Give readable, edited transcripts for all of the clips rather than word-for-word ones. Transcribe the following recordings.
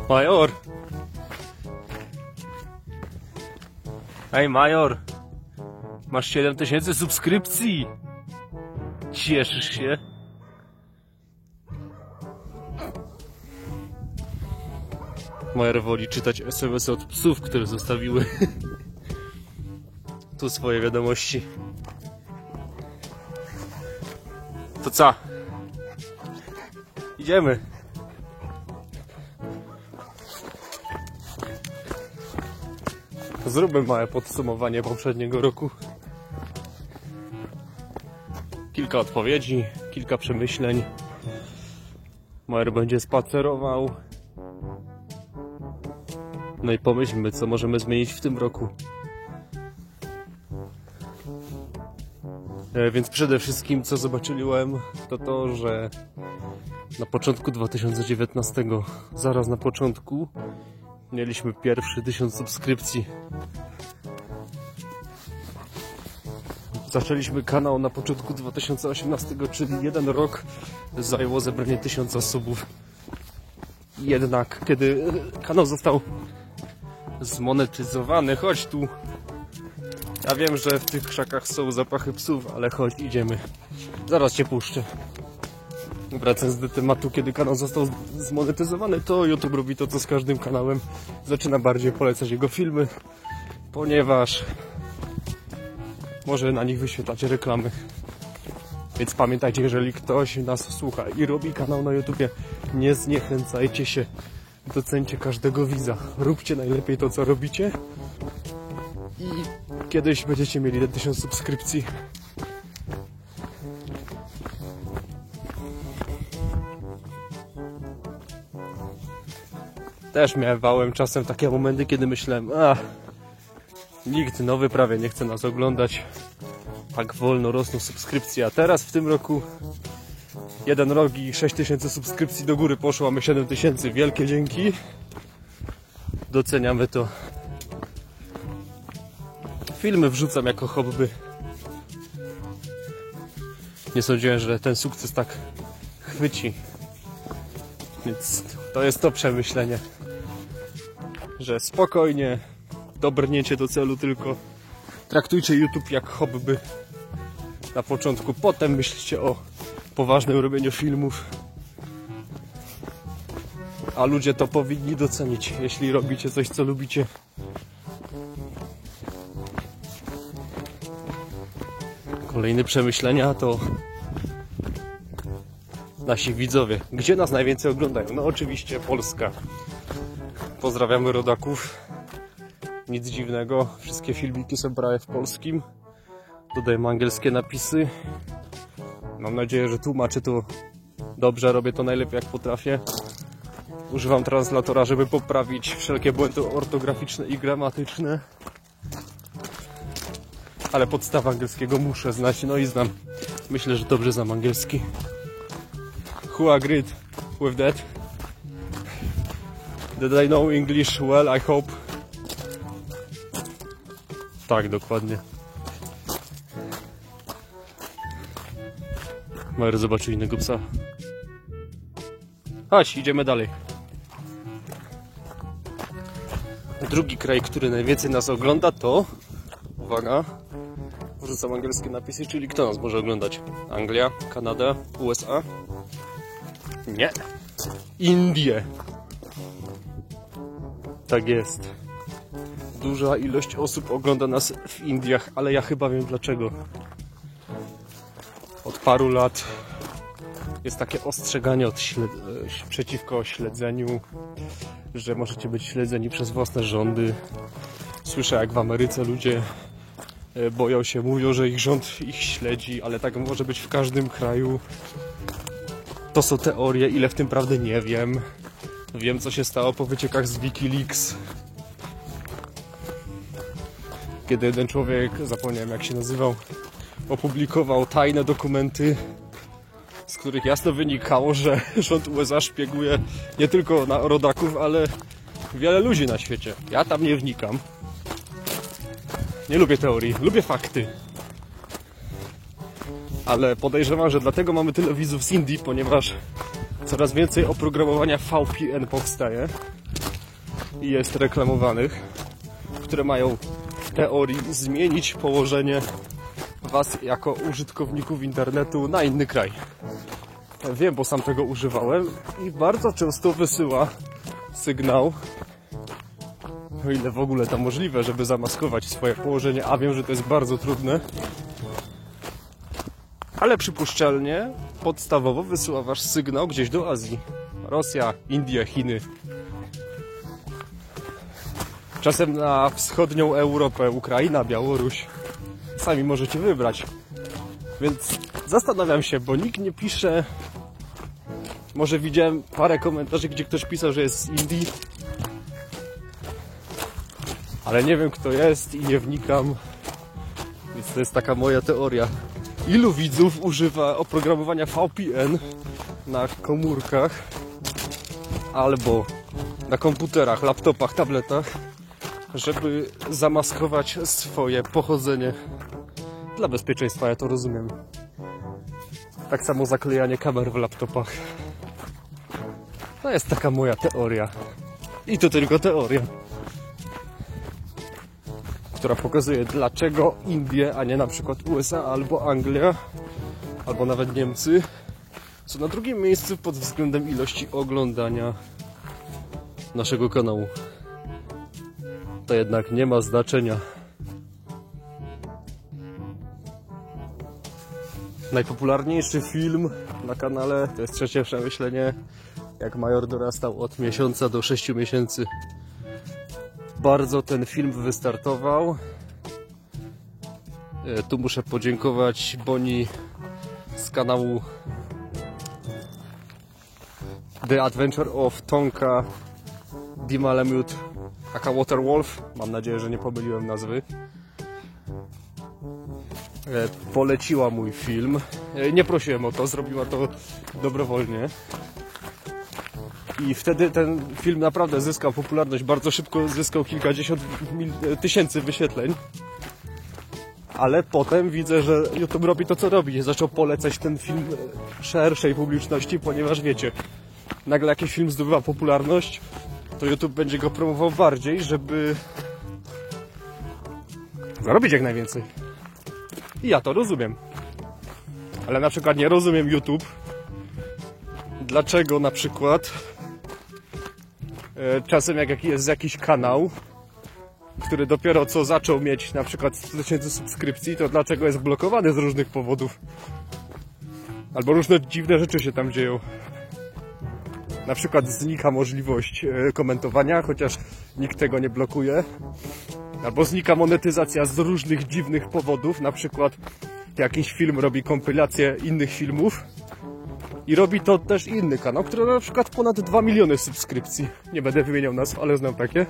Major! Ej, Major! Masz 7000 subskrypcji! Cieszysz się? Major woli czytać SMS-y od psów, które zostawiły tu swoje wiadomości. To co? Idziemy! Zróbmy małe podsumowanie poprzedniego roku. Kilka odpowiedzi, kilka przemyśleń. Major będzie spacerował. No i pomyślmy, co możemy zmienić w tym roku. Więc przede wszystkim, co zobaczyłem, to to, że na początku 2019, zaraz na początku, mieliśmy pierwszy 1000 subskrypcji. Zaczęliśmy kanał na początku 2018, czyli 1 rok zajęło zebranie 1000 subów. Jednak, kiedy kanał został zmonetyzowany, chodź tu. Ja wiem, że w tych krzakach są zapachy psów, ale chodź, idziemy. Zaraz cię puszczę. Wracając do tematu, kiedy kanał został zmonetyzowany, to YouTube robi to, co z każdym kanałem. Zaczyna bardziej polecać jego filmy, ponieważ może na nich wyświetlać reklamy. Więc pamiętajcie, jeżeli ktoś nas słucha i robi kanał na YouTubie, nie zniechęcajcie się. Doceńcie każdego widza. Róbcie najlepiej to, co robicie. I kiedyś będziecie mieli 1000 subskrypcji. Też miałem czasem takie momenty, kiedy myślałem, nikt nowy prawie nie chce nas oglądać. Tak wolno rosną subskrypcje, a teraz w tym roku 1 rok i 6000 subskrypcji do góry poszło, a my 7000. Wielkie dzięki. Doceniamy to. Filmy wrzucam jako hobby. Nie sądziłem, że ten sukces tak chwyci. Więc to jest to przemyślenie, że spokojnie, dobrniecie do celu, tylko traktujcie YouTube jak hobby na początku, potem myślcie o poważnym robieniu filmów, a ludzie to powinni docenić, jeśli robicie coś, co lubicie. Kolejne przemyślenia to nasi widzowie. Gdzie nas najwięcej oglądają? No oczywiście Polska. Pozdrawiamy rodaków. Nic dziwnego. Wszystkie filmiki są brane w polskim. Dodajemy angielskie napisy. Mam nadzieję, że tłumaczę to dobrze. Robię to najlepiej jak potrafię. Używam translatora, żeby poprawić wszelkie błędy ortograficzne i gramatyczne. Ale podstawę angielskiego muszę znać. No i znam. Myślę, że dobrze znam angielski. Who agreed with that? Did I know English well, I hope? Tak, dokładnie. Major zobaczył innego psa. Chodź, idziemy dalej. Drugi kraj, który najwięcej nas ogląda, to... Uwaga. Wrzucam angielskie napisy, czyli kto nas może oglądać? Anglia, Kanada, USA? Nie. Indie. Tak jest. Duża ilość osób ogląda nas w Indiach, ale ja chyba wiem dlaczego. Od paru lat jest takie ostrzeganie przeciwko śledzeniu, że możecie być śledzeni przez własne rządy. Słyszę, jak w Ameryce ludzie boją się, mówią, że ich rząd ich śledzi, ale tak może być w każdym kraju. To są teorie, ile w tym prawdy nie wiem. Wiem, co się stało po wyciekach z Wikileaks. Kiedy jeden człowiek, zapomniałem jak się nazywał, opublikował tajne dokumenty, z których jasno wynikało, że rząd USA szpieguje nie tylko na rodaków, ale wiele ludzi na świecie. Ja tam nie wnikam. Nie lubię teorii, lubię fakty. Ale podejrzewam, że dlatego mamy tyle widzów z Indii, ponieważ Coraz więcej oprogramowania VPN powstaje i jest reklamowanych, które mają w teorii zmienić położenie was jako użytkowników internetu na inny kraj. Wiem, bo sam tego używałem i bardzo często wysyła sygnał, o ile w ogóle to możliwe, żeby zamaskować swoje położenie, a wiem, że to jest bardzo trudne, ale przypuszczalnie podstawowo wysyła wasz sygnał gdzieś do Azji. Rosja, Indie, Chiny. Czasem na wschodnią Europę, Ukraina, Białoruś. Sami możecie wybrać. Więc zastanawiam się, bo nikt nie pisze. Może widziałem parę komentarzy, gdzie ktoś pisał, że jest z Indii. Ale nie wiem, kto jest i nie wnikam. Więc to jest taka moja teoria. Ilu widzów używa oprogramowania VPN na komórkach albo na komputerach, laptopach, tabletach, żeby zamaskować swoje pochodzenie dla bezpieczeństwa, ja to rozumiem. Tak samo zaklejanie kamer w laptopach. To jest taka moja teoria. I to tylko teoria, która pokazuje, dlaczego Indie, a nie na przykład USA albo Anglia, albo nawet Niemcy są na drugim miejscu pod względem ilości oglądania naszego kanału. To jednak nie ma znaczenia. Najpopularniejszy film na kanale to jest Trzecie Przemyślenie, jak major dorastał od miesiąca do 6 miesięcy. Bardzo ten film wystartował. Tu muszę podziękować Boni z kanału The Adventure of Tonka Dimalamute aka Waterwolf. Mam nadzieję, że nie pomyliłem nazwy. Poleciła mój film. Nie prosiłem o to, zrobiła to dobrowolnie. I wtedy ten film naprawdę zyskał popularność. Bardzo szybko zyskał kilkadziesiąt tysięcy wyświetleń. Ale potem widzę, że YouTube robi to, co robi. Zaczął polecać ten film szerszej publiczności, ponieważ wiecie, nagle jakiś film zdobywa popularność, to YouTube będzie go promował bardziej, żeby zarobić jak najwięcej. I ja to rozumiem. Ale na przykład nie rozumiem YouTube, dlaczego na przykład czasem jak jest jakiś kanał, który dopiero co zaczął mieć na przykład 100 000 subskrypcji, to dlaczego jest blokowany z różnych powodów? Albo różne dziwne rzeczy się tam dzieją. Na przykład znika możliwość komentowania, chociaż nikt tego nie blokuje. Albo znika monetyzacja z różnych dziwnych powodów. Na przykład jakiś film robi kompilację innych filmów i robi to też inny kanał, który ma na przykład ponad 2 miliony subskrypcji. Nie będę wymieniał nazw, ale znam takie.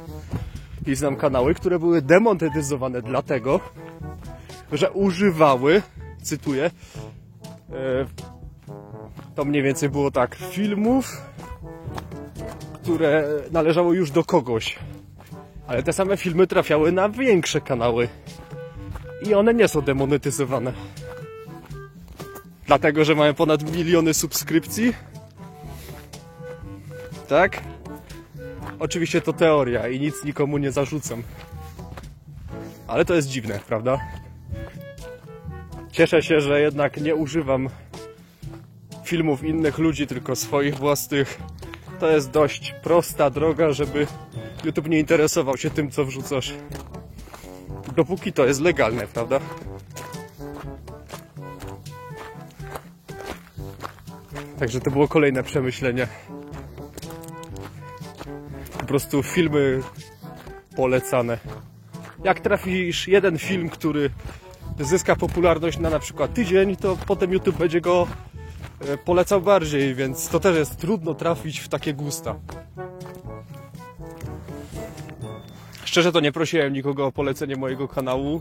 I znam kanały, które były demonetyzowane dlatego, że używały, cytuję, to mniej więcej było tak, filmów, które należały już do kogoś. Ale te same filmy trafiały na większe kanały. I one nie są demonetyzowane. Dlatego, że mają ponad miliony subskrypcji. Tak? Oczywiście to teoria i nic nikomu nie zarzucam. Ale to jest dziwne, prawda? Cieszę się, że jednak nie używam filmów innych ludzi, tylko swoich własnych. To jest dość prosta droga, żeby YouTube nie interesował się tym, co wrzucasz. Dopóki to jest legalne, prawda? Także to było kolejne przemyślenie. Po prostu filmy polecane. Jak trafisz jeden film, który zyska popularność na przykład tydzień, to potem YouTube będzie go polecał bardziej, więc to też jest trudno trafić w takie gusta. Szczerze to nie prosiłem nikogo o polecenie mojego kanału.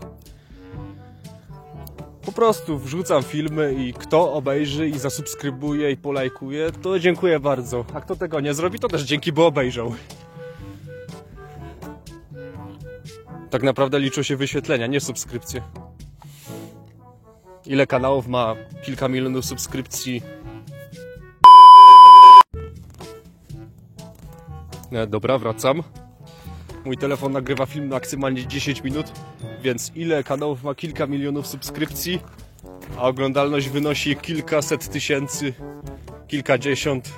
Po prostu wrzucam filmy i kto obejrzy i zasubskrybuje i polajkuje, to dziękuję bardzo. A kto tego nie zrobi, to też dzięki, bo obejrzał. Tak naprawdę liczą się wyświetlenia, nie subskrypcje. Ile kanałów ma kilka milionów subskrypcji? Dobra, wracam. Mój telefon nagrywa film maksymalnie 10 minut, więc ile kanałów ma kilka milionów subskrypcji, a oglądalność wynosi kilkaset tysięcy, kilkadziesiąt.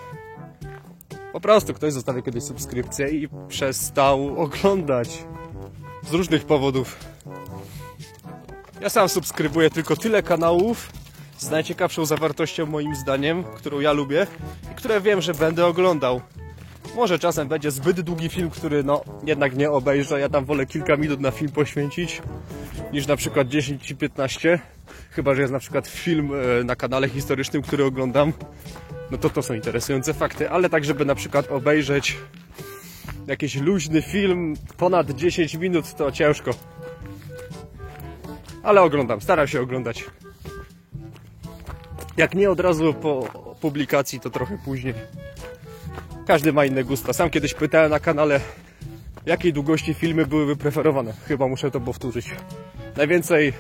Po prostu ktoś zostawił kiedyś subskrypcję i przestał oglądać. Z różnych powodów. Ja sam subskrybuję tylko tyle kanałów z najciekawszą zawartością moim zdaniem, którą ja lubię i które wiem, że będę oglądał. Może czasem będzie zbyt długi film, który jednak nie obejrzę. Ja tam wolę kilka minut na film poświęcić niż na przykład 10 czy 15. Chyba że jest na przykład film na kanale historycznym, który oglądam. No to są interesujące fakty, ale tak żeby na przykład obejrzeć jakiś luźny film ponad 10 minut to ciężko. Ale oglądam, staram się oglądać. Jak nie od razu po publikacji, to trochę później. Każdy ma inne gusta. Sam kiedyś pytałem na kanale, jakiej długości filmy byłyby preferowane. Chyba muszę to powtórzyć. Najwięcej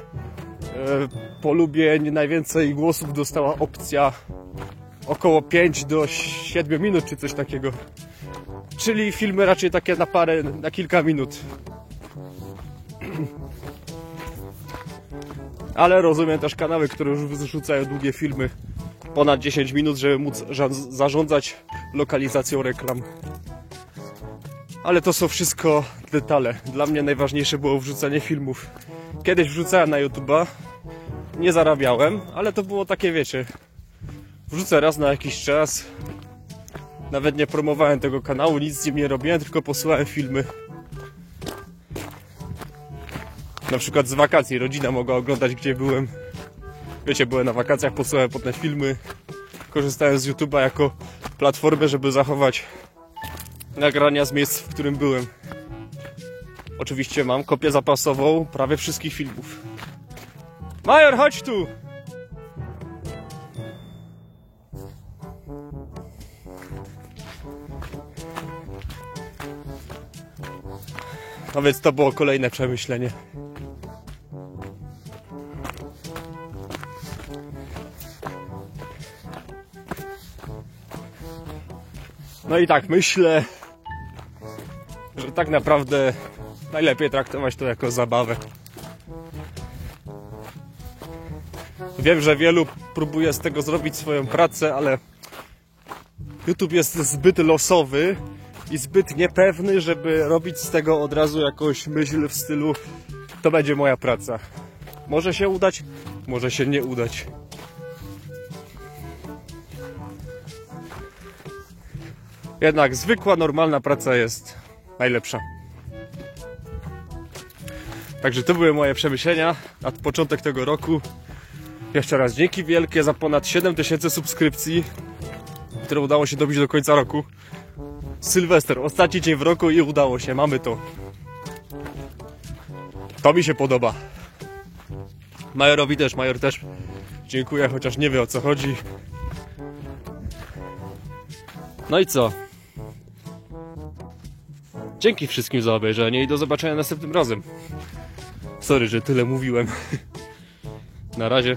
polubień, najwięcej głosów dostała opcja około 5 do 7 minut, czy coś takiego. Czyli filmy raczej takie na parę, na kilka minut. Ale rozumiem też kanały, które już wyrzucają długie filmy ponad 10 minut, żeby móc zarządzać lokalizacją reklam. Ale to są wszystko detale. Dla mnie najważniejsze było wrzucanie filmów. Kiedyś wrzucałem na YouTube'a, nie zarabiałem, ale to było takie, wiecie, wrzucę raz na jakiś czas. Nawet nie promowałem tego kanału, nic z nim nie robiłem, tylko posyłałem filmy. Na przykład z wakacji rodzina mogła oglądać, gdzie byłem. Wiecie, byłem na wakacjach, posyłałem potem filmy. Korzystałem z YouTube'a jako platformę, żeby zachować nagrania z miejsc, w którym byłem. Oczywiście mam kopię zapasową prawie wszystkich filmów. Major, chodź tu! No więc to było kolejne przemyślenie. No i tak, myślę, że tak naprawdę najlepiej traktować to jako zabawę. Wiem, że wielu próbuje z tego zrobić swoją pracę, ale YouTube jest zbyt losowy i zbyt niepewny, żeby robić z tego od razu jakąś myśl w stylu to będzie moja praca. Może się udać, może się nie udać. Jednak zwykła, normalna praca jest najlepsza. Także to były moje przemyślenia na początek tego roku. Jeszcze raz dzięki wielkie za ponad 7000 subskrypcji, które udało się dobić do końca roku. Sylwester, ostatni dzień w roku i udało się, mamy to. To mi się podoba. Majorowi też, Major też dziękuję, chociaż nie wie o co chodzi. No i co? Dzięki wszystkim za obejrzenie i do zobaczenia następnym razem. Sorry, że tyle mówiłem. Na razie.